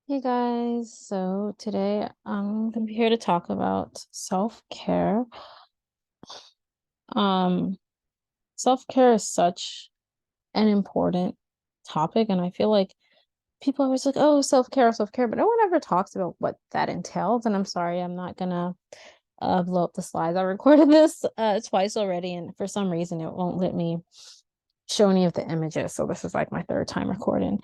Hey guys, so today I'm gonna be here to talk about self-care. Um, Self-care is such an important topic, and I feel like people are always like, oh, self-care, self-care, but no one ever talks about what that entails. And I'm sorry, I'm not gonna blow up the slides. I recorded this twice already, and for some reason it won't let me show any of the images. So this is like my third time recording.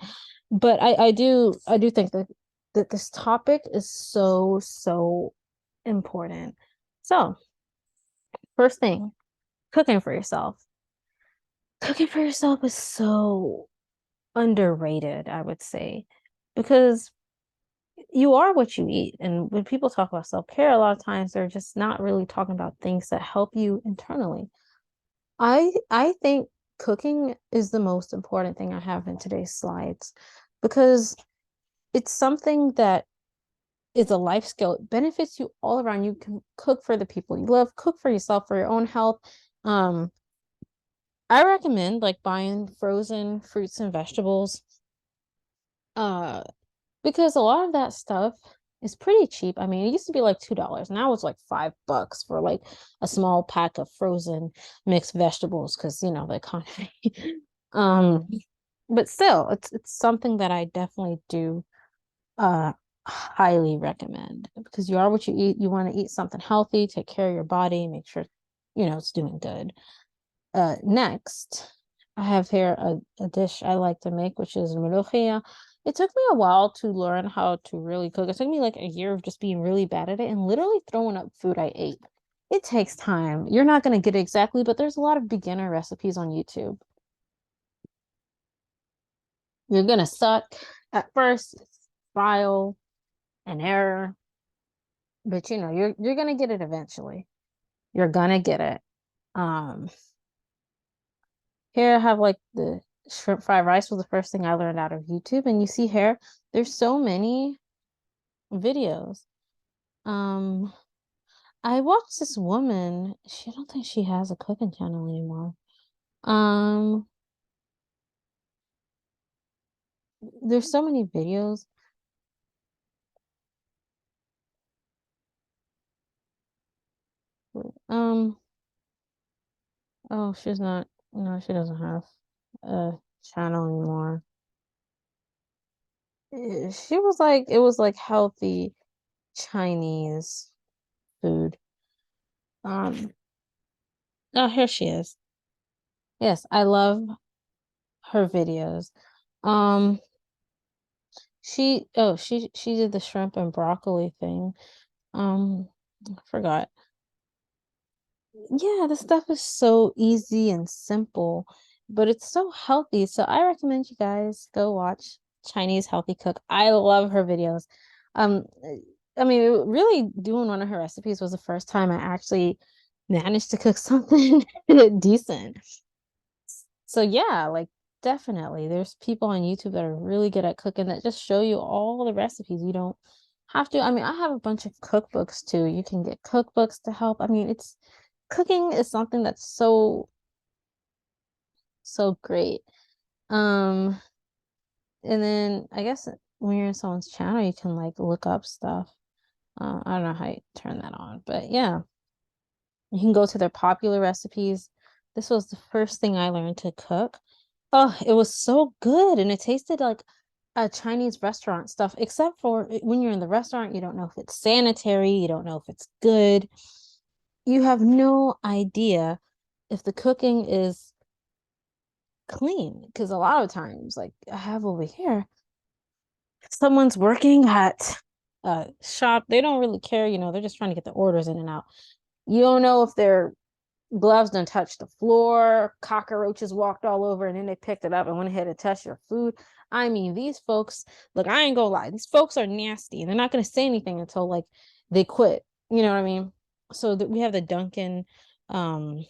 But I do think that this topic is so important. So, first thing, cooking for yourself. Cooking for yourself is so underrated, I would say, because you are what you eat. And when people talk about self-care, a lot of times they're just not really talking about things that help you internally. I think cooking is the most important thing I have in today's slides because it's something that is a life skill. It benefits you all around. You can cook for the people you love, cook for yourself, for your own health. Um, I recommend like buying frozen fruits and vegetables. Uh, because a lot of that stuff is pretty cheap. I mean, it used to be like $2. Now it's like $5 for like a small pack of frozen mixed vegetables because the economy. um, but still, it's something that I definitely do uh highly recommend because you are what you eat. You want to eat something healthy, take care of your body, make sure it's doing good. Next, I have here a dish I like to make, which is molokhia. It took me a while to learn how to really cook. It took me like a year of just being really bad at it and literally throwing up food I ate. It takes time. You're not going to get it exactly, but there's a lot of beginner recipes on YouTube. You're going to suck at first, it's trial and error, but you're going to get it eventually. You're going to get it. Um, Here I have like the shrimp fried rice was the first thing I learned out of YouTube. And you see here, there's so many videos. Um, I watched this woman, I don't think she has a cooking channel anymore. Um, there's so many videos. Um, oh, she's not, no, she doesn't have a channel anymore. She was like, it was like healthy Chinese food. Um, oh, here she is. Yes, I love her videos. Um, she did the shrimp and broccoli thing. I forgot. Yeah, the stuff is so easy and simple, but it's so healthy. So I recommend you guys go watch Chinese Healthy Cook. I love her videos. Um, I mean, really doing one of her recipes was the first time I actually managed to cook something decent. So yeah, like definitely there's people on YouTube that are really good at cooking that just show you all the recipes. You don't have to. I mean, I have a bunch of cookbooks too. You can get cookbooks to help. I mean, it's cooking is something that's so great. Um, and then I guess when you're in someone's channel, you can like look up stuff. I don't know how you turn that on, but yeah, you can go to their popular recipes. This was the first thing I learned to cook. Oh, it was so good. And it tasted like a Chinese restaurant stuff, except for when you're in the restaurant, you don't know if it's sanitary, you don't know if it's good. You have no idea if the cooking is clean. Because a lot of times, like I have over here, someone's working at a shop, they don't really care, they're just trying to get the orders in and out. You don't know if their gloves done touched the floor, cockroaches walked all over, and then they picked it up and went ahead and touched your food. I mean, these folks, look, I ain't gonna lie, these folks are nasty and they're not gonna say anything until like they quit. You know what I mean? So that we have the Duncan um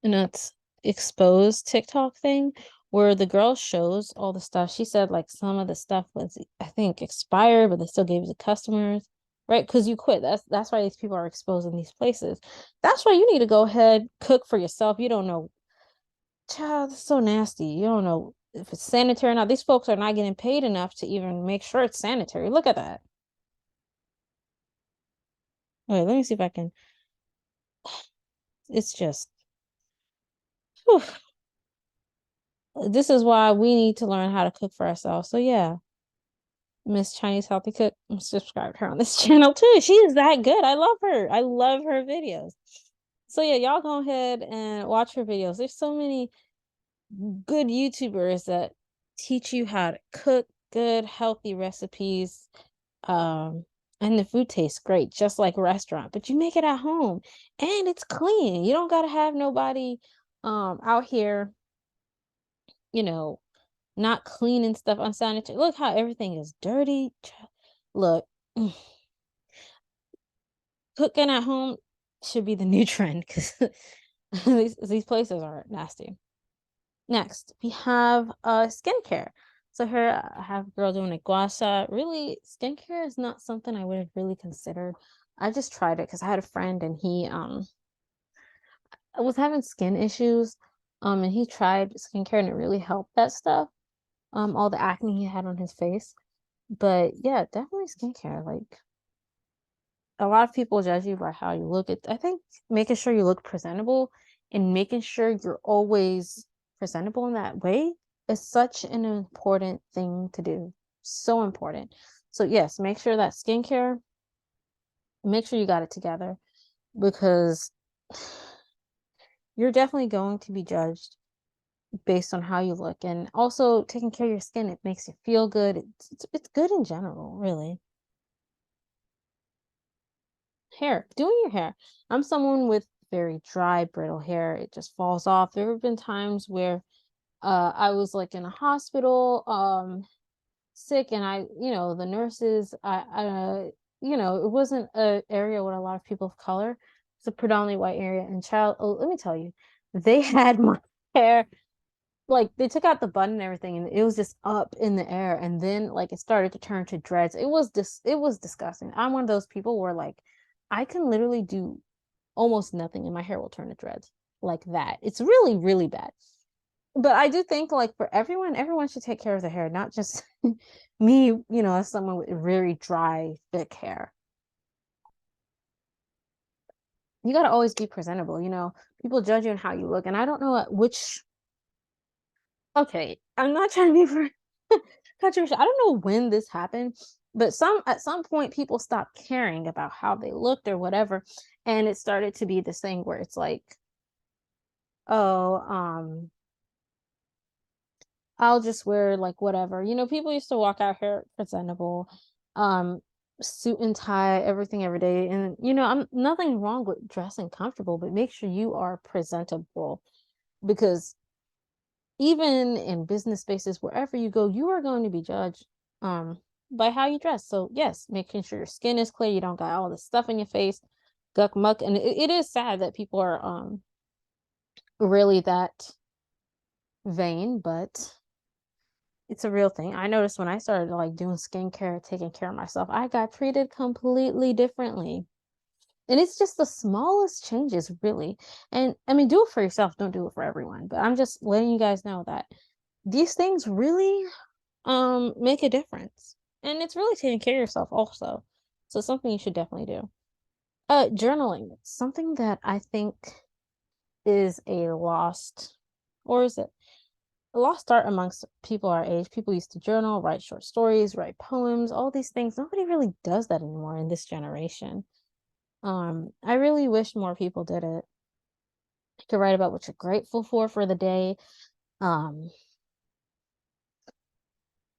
nuts exposed TikTok thing where the girl shows all the stuff. She said like some of the stuff was I think expired, but they still gave it to customers, right? Because you quit. That's why these people are exposed in these places. That's why you need to go ahead, cook for yourself. You don't know. Child, that's so nasty. You don't know if it's sanitary or not. These folks are not getting paid enough to even make sure it's sanitary. Look at that. Wait, let me see if I can. It's just, whew. This is why we need to learn how to cook for ourselves. So yeah, Miss Chinese Healthy Cook, I'm subscribed to her on this channel too. She is that good. I love her. I love her videos. So yeah, y'all go ahead and watch her videos. There's so many good YouTubers that teach you how to cook good, healthy recipes. Um, and the food tastes great, just like a restaurant, but you make it at home and it's clean. You don't gotta have nobody out here, you know, not cleaning stuff unsanitary. Look how everything is dirty. Look, cooking at home should be the new trend because these places are nasty. Next, we have skincare. So here I have a girl doing a gua sha. Really, skincare is not something I would have really considered. I just tried it because I had a friend and he was having skin issues. And he tried skincare and it really helped that stuff. All the acne he had on his face. But yeah, definitely skincare. Like a lot of people judge you by how you look. I think making sure you look presentable and making sure you're always presentable in that way is such an important thing to do. So important. So yes, make sure that skincare, make sure you got it together because you're definitely going to be judged based on how you look. And also taking care of your skin, it makes you feel good. It's good in general, really. Hair, doing your hair. I'm someone with very dry, brittle hair. It just falls off. There have been times where I was like in a hospital, sick, and the nurses, it wasn't an area with a lot of people of color. It's a predominantly white area. And child, oh, let me tell you, they had my hair like they took out the bun and everything and it was just up in the air and then like it started to turn to dreads. It was disgusting. I'm one of those people where like I can literally do almost nothing and my hair will turn to dreads like that. It's really, really bad. But I do think like for everyone should take care of their hair, not just me, as someone with very dry, thick hair. You gotta always be presentable. People judge you on how you look, and I don't know at which. Okay, I'm not trying to be for controversial. I don't know when this happened, but at some point people stopped caring about how they looked or whatever, and it started to be this thing where it's like, oh, I'll just wear like whatever. People used to walk out here presentable, um, suit and tie, everything every day. And I'm nothing wrong with dressing comfortable, but make sure you are presentable because even in business spaces, wherever you go, you are going to be judged by how you dress. So yes, making sure your skin is clear, you don't got all this stuff in your face, guck muck. And it is sad that people are really that vain, but it's a real thing. I noticed when I started like doing skincare, taking care of myself, I got treated completely differently. And it's just the smallest changes, really. And I mean, do it for yourself, don't do it for everyone. But I'm just letting you guys know that these things really make a difference. And it's really taking care of yourself also. So something you should definitely do. Journaling, something that I think is a lost, or is it a lost art amongst people our age? People used to journal, write short stories, write poems, all these things. Nobody really does that anymore in this generation. I really wish more people did it. You could write about what you're grateful for the day. Um,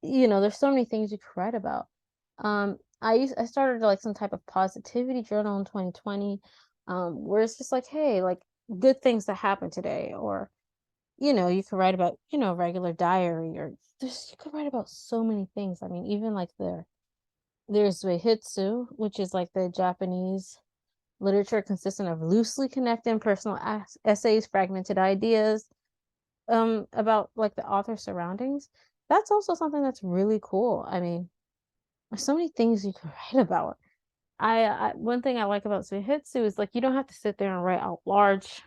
there's so many things you could write about. I started like some type of positivity journal in 2020, where it's just like, hey, like good things that happened today, or you could write about, regular diary, or you could write about so many things. I mean, even like there's Hitsu, which is like the Japanese literature consisting of loosely connected personal essays, fragmented ideas, about like the author's surroundings. That's also something that's really cool. I mean, there's so many things you can write about. One thing I like about Suihitsu is like you don't have to sit there and write out large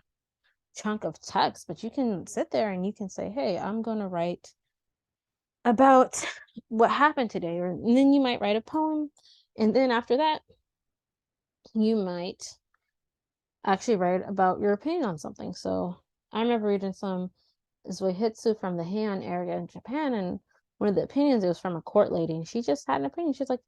chunk of text, but you can sit there and you can say, hey, I'm going to write about what happened today. Or and then you might write a poem. And then after that, you might actually write about your opinion on something. So I remember reading some Zoihitsu from the Heian area in Japan, and one of the opinions it was from a court lady, and she just had an opinion. She's like,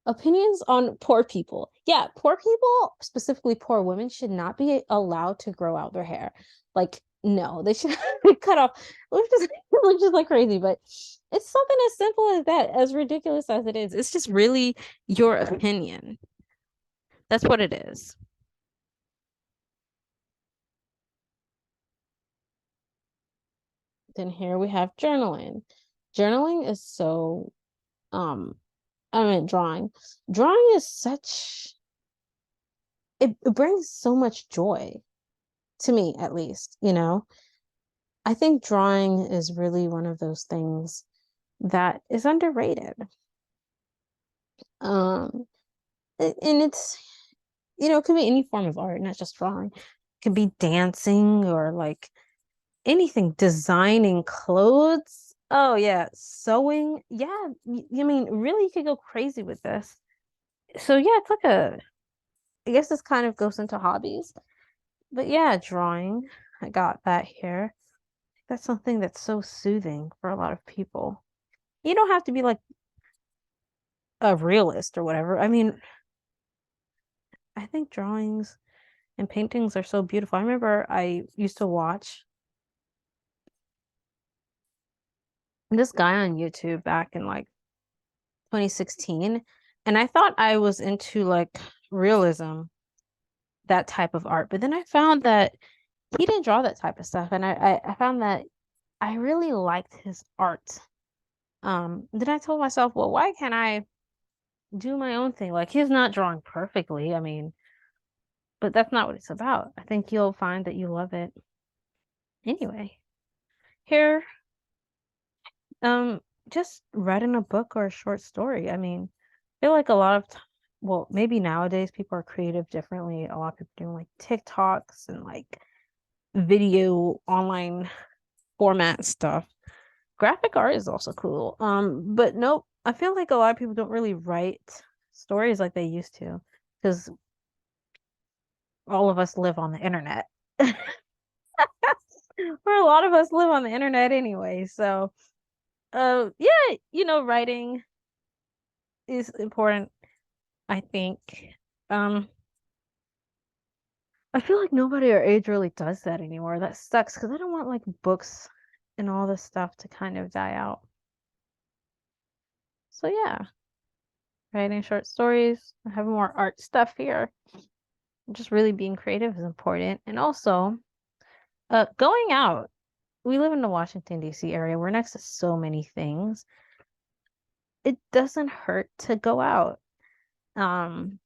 opinions on poor people. Yeah, poor people, specifically poor women, should not be allowed to grow out their hair. Like, no, they should be cut off. It looks just like crazy, but it's something as simple as that, as ridiculous as it is. It's just really your opinion. That's what it is. Then here we have journaling. Journaling is so I mean drawing. Drawing is such it brings so much joy to me, at least, you know. I think drawing is really one of those things that is underrated. Um and it's it could be any form of art, not just drawing. It could be dancing or like anything, designing clothes. Oh yeah, sewing. Yeah, I mean, really, you could go crazy with this. So yeah, it's like I guess this kind of goes into hobbies. But yeah, drawing. I got that here. That's something that's so soothing for a lot of people. You don't have to be like a realist or whatever. I mean, I think drawings and paintings are so beautiful. I remember I used to watch this guy on YouTube back in like 2016, and I thought I was into like realism, that type of art. But then I found that he didn't draw that type of stuff, and I found that I really liked his art. Then I told myself, well, why can't I do my own thing? Like he's not drawing perfectly, I mean, but that's not what it's about. I think you'll find that you love it anyway. Here, um, just writing a book or a short story. I mean, I feel like a lot of well, maybe nowadays people are creative differently. A lot of people doing like TikToks and like video online format stuff. Graphic art is also cool. But nope, I feel like a lot of people don't really write stories like they used to because all of us live on the internet. Or a lot of us live on the internet anyway. So, yeah, writing is important, I think. Um, I feel like nobody our age really does that anymore. That sucks because I don't want like books and all this stuff to kind of die out. So yeah, writing short stories, having more art stuff here. Just really being creative is important. And also, going out. We live in the Washington, D.C. area. We're next to so many things. It doesn't hurt to go out. Um,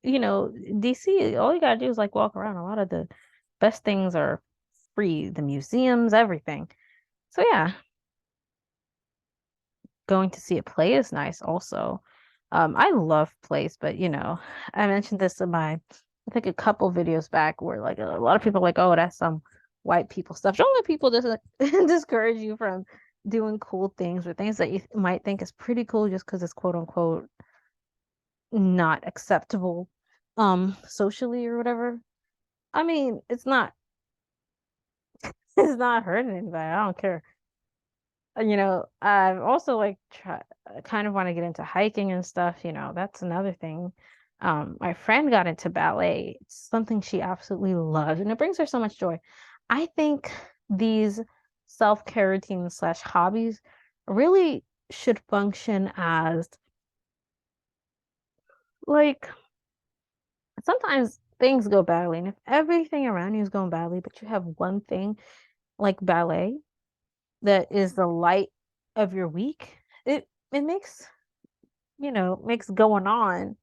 DC, all you gotta do is like walk around. A lot of the best things are free, the museums, everything. So yeah, going to see a play is nice also. I love plays, but I mentioned this in I think a couple videos back where like a lot of people are like, oh, that's some white people stuff. Don't let people just discourage you from doing cool things or things that you might think is pretty cool just because it's quote unquote not acceptable socially or whatever. I mean, it's not it's not hurting anybody. I don't care. I've also like kind of want to get into hiking and stuff, that's another thing. My friend got into ballet. It's something she absolutely loves, and it brings her so much joy. I think these self-care routines slash hobbies really should function as like sometimes things go badly, and if everything around you is going badly, but you have one thing like ballet that is the light of your week, it makes going on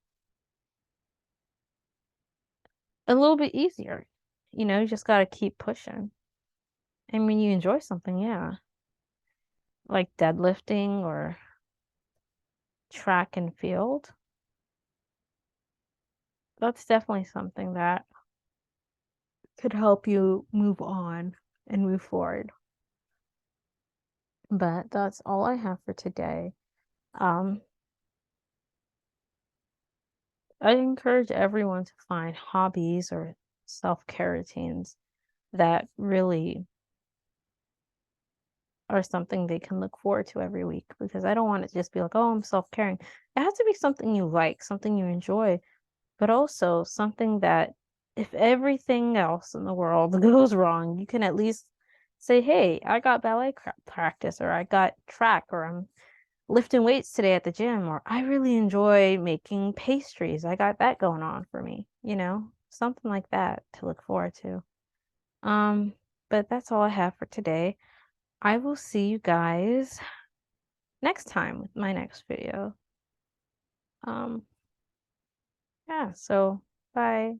a little bit easier. You just got to keep pushing. And when you enjoy something, yeah, like deadlifting or track and field, that's definitely something that could help you move on and move forward. But that's all I have for today. Um, I encourage everyone to find hobbies or self-care routines that really are something they can look forward to every week, because I don't want it to just be like, oh, I'm self-caring. It has to be something you like, something you enjoy, but also something that if everything else in the world goes wrong, you can at least say, hey, I got ballet practice, or I got track, or I'm lifting weights today at the gym, or I really enjoy making pastries. I got that going on for me, something like that to look forward to. Um, but that's all I have for today. I will see you guys next time with my next video. Um, yeah, so bye.